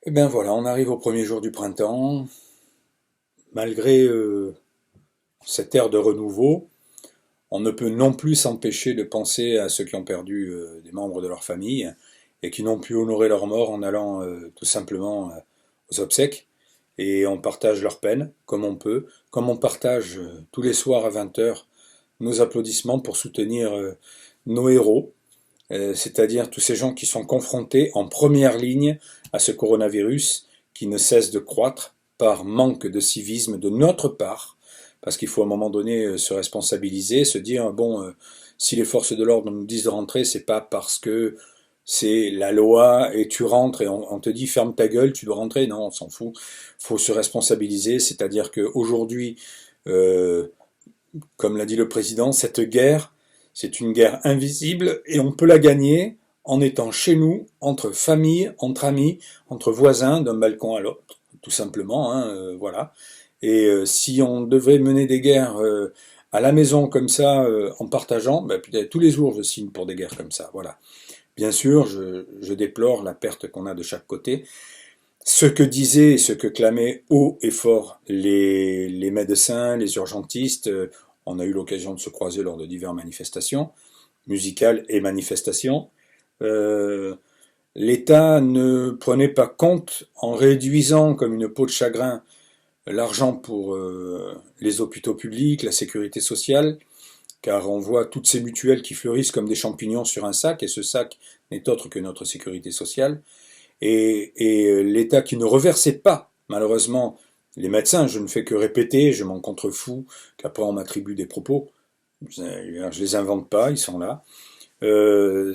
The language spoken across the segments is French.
Eh bien voilà, on arrive au premier jour du printemps. Malgré cette ère de renouveau, on ne peut non plus s'empêcher de penser à ceux qui ont perdu des membres de leur famille et qui n'ont pu honorer leur mort en allant tout simplement aux obsèques. Et on partage leur peine comme on peut, comme on partage tous les soirs à 20 heures nos applaudissements pour soutenir nos héros, c'est-à-dire tous ces gens qui sont confrontés en première ligne à ce coronavirus qui ne cesse de croître par manque de civisme de notre part, parce qu'il faut à un moment donné se responsabiliser, se dire bon, si les forces de l'ordre nous disent de rentrer, c'est pas parce que c'est la loi et tu rentres et on te dit ferme ta gueule, tu dois rentrer. Non, on s'en fout. Faut se responsabiliser, c'est-à-dire qu'aujourd'hui, euh, comme l'a dit le président, cette guerre, c'est une guerre invisible et on peut la gagner en étant chez nous, entre familles, entre amis, entre voisins, d'un balcon à l'autre, tout simplement, hein, voilà. Et si on devait mener des guerres à la maison comme ça, en partageant, ben, peut-être tous les jours je signe pour des guerres comme ça, voilà. Bien sûr, je déplore la perte qu'on a de chaque côté. Ce que disaient et ce que clamaient haut et fort les médecins, les urgentistes, on a eu l'occasion de se croiser lors de diverses manifestations, musicales et manifestations. Euh, L'État ne prenait pas compte, en réduisant comme une peau de chagrin l'argent pour les hôpitaux publics, la sécurité sociale, car on voit toutes ces mutuelles qui fleurissent comme des champignons sur un sac, et ce sac n'est autre que notre sécurité sociale, et l'État qui ne reversait pas, malheureusement, les médecins, je ne fais que répéter, je m'en contrefous, qu'après on m'attribue des propos, je les invente pas, ils sont là.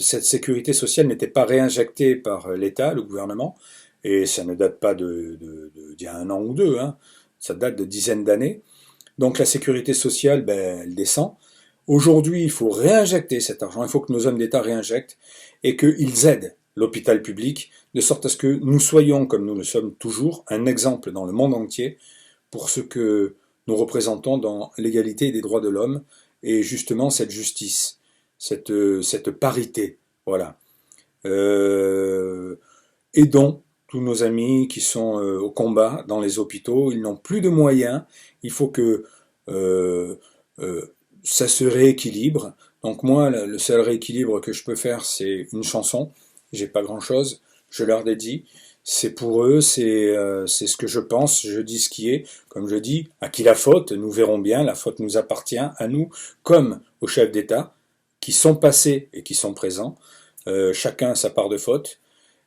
Cette sécurité sociale n'était pas réinjectée par l'État, le gouvernement, et ça ne date pas d'il y a un an ou deux, hein, ça date de dizaines d'années. Donc la sécurité sociale, ben, elle descend. Aujourd'hui, il faut réinjecter cet argent, il faut que nos hommes d'État réinjectent et qu'ils aident l'hôpital public, de sorte à ce que nous soyons, comme nous le sommes toujours, un exemple dans le monde entier pour ce que nous représentons dans l'égalité des droits de l'homme et justement cette justice, cette parité. Voilà. Euh, Aidons tous nos amis qui sont au combat dans les hôpitaux, ils n'ont plus de moyens, il faut que euh, euh, ça se rééquilibre. Donc moi, le seul rééquilibre que je peux faire, c'est une chanson. J'ai pas grand-chose, je leur dédie. C'est pour eux, c'est ce que je pense, je dis ce qui est. Comme je dis, à qui la faute, nous verrons bien, la faute nous appartient, à nous, comme aux chefs d'État, qui sont passés et qui sont présents. Chacun a sa part de faute.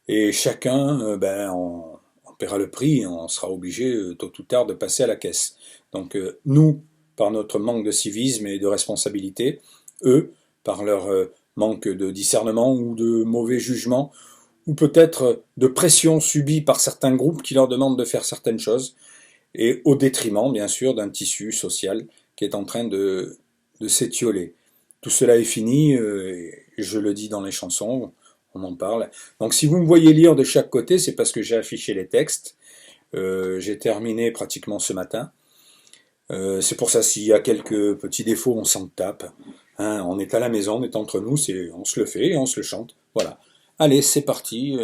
Et chacun, ben, on paiera le prix, on sera obligé tôt ou tard de passer à la caisse. Donc nous, par notre manque de civisme et de responsabilité, eux, par leur manque de discernement ou de mauvais jugement, ou peut-être de pression subie par certains groupes qui leur demandent de faire certaines choses, et au détriment, bien sûr, d'un tissu social qui est en train de s'étioler. Tout cela est fini, je le dis dans les chansons, on en parle. Donc si vous me voyez lire de chaque côté, c'est parce que j'ai affiché les textes. J'ai terminé pratiquement ce matin. C'est pour ça, s'il y a quelques petits défauts, on s'en tape. Hein, on est à la maison, on est entre nous, on se le fait et on se le chante. Voilà. Allez, c'est parti.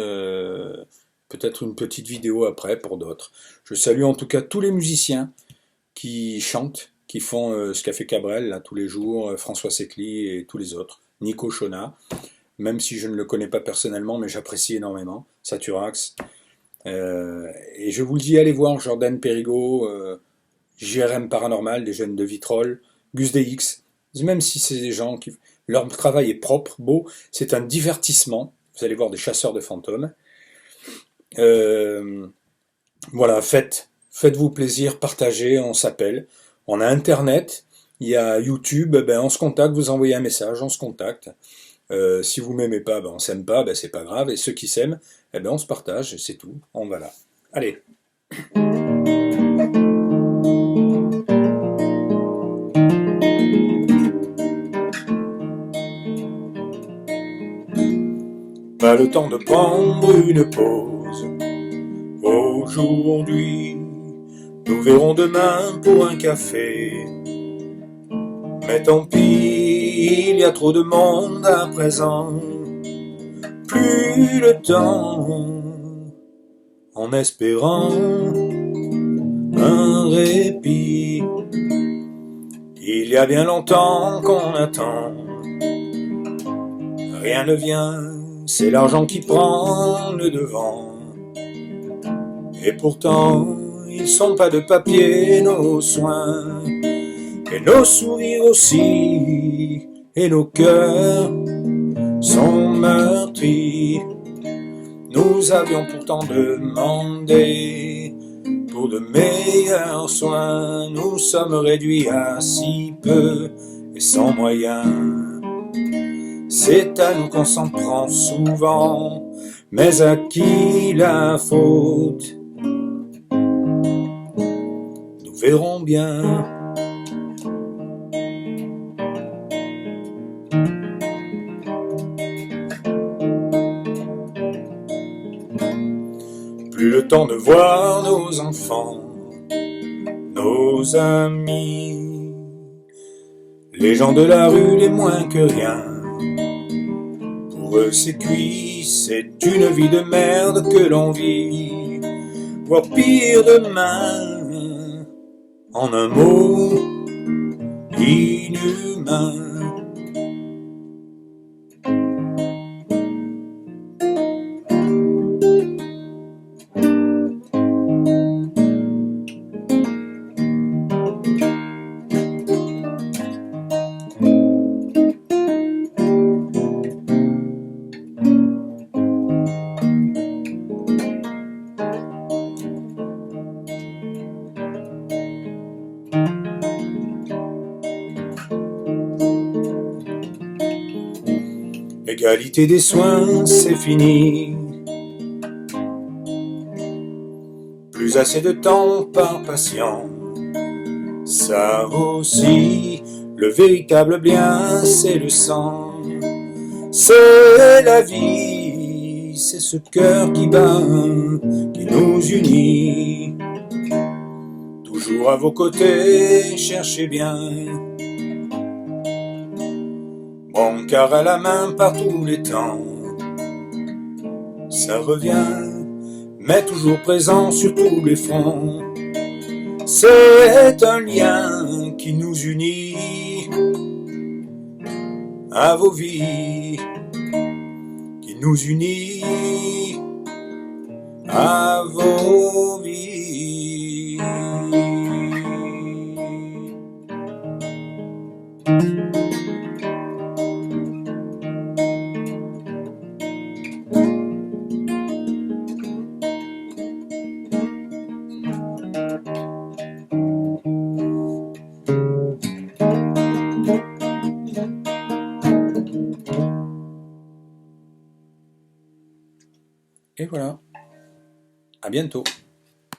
Peut-être une petite vidéo après pour d'autres. Je salue en tout cas tous les musiciens qui chantent, qui font ce qu'a fait Cabrel là, tous les jours, François Secli et tous les autres, Nico Chona, même si je ne le connais pas personnellement, mais j'apprécie énormément, Saturax. Et je vous le dis, allez voir Jordan Perigo, JRM Paranormal, des jeunes de Vitrolles, Gus DX, même si c'est des gens qui... Leur travail est propre, beau, c'est un divertissement, vous allez voir des chasseurs de fantômes. Euh, voilà, faites-vous plaisir, partagez, on s'appelle. On a Internet, il y a YouTube, ben on se contacte, vous envoyez un message, on se contacte. Si vous m'aimez pas, ben on s'aime pas, ben c'est pas grave. Et ceux qui s'aiment, eh ben on se partage, c'est tout. On va là. Allez. Pas le temps de prendre une pause. Aujourd'hui, nous verrons demain pour un café. Mais tant pis, il y a trop de monde à présent. Plus le temps, en espérant un répit. Il y a bien longtemps qu'on attend, rien ne vient, c'est l'argent qui prend le devant. Et pourtant, ils sont pas de papier nos soins, et nos sourires aussi, et nos cœurs sont meurtris. Nous avions pourtant demandé pour de meilleurs soins. Nous sommes réduits à si peu et sans moyens. C'est à nous qu'on s'en prend souvent, mais à qui la faute? Nous verrons bien. Plus le temps de voir nos enfants, nos amis, les gens de la rue les moins que rien. Pour eux c'est cuit, c'est une vie de merde que l'on vit, voire pire demain, en un mot, inhumain. Égalité des soins, c'est fini. Plus assez de temps par patient. Ça aussi, le véritable bien, c'est le sang. C'est la vie, c'est ce cœur qui bat, qui nous unit. Toujours à vos côtés, cherchez bien. Mon cœur à la main par tous les temps. Ça revient, mais toujours présent sur tous les fronts. C'est un lien qui nous unit à vos vies, qui nous unit à vos vies. Et voilà, à bientôt.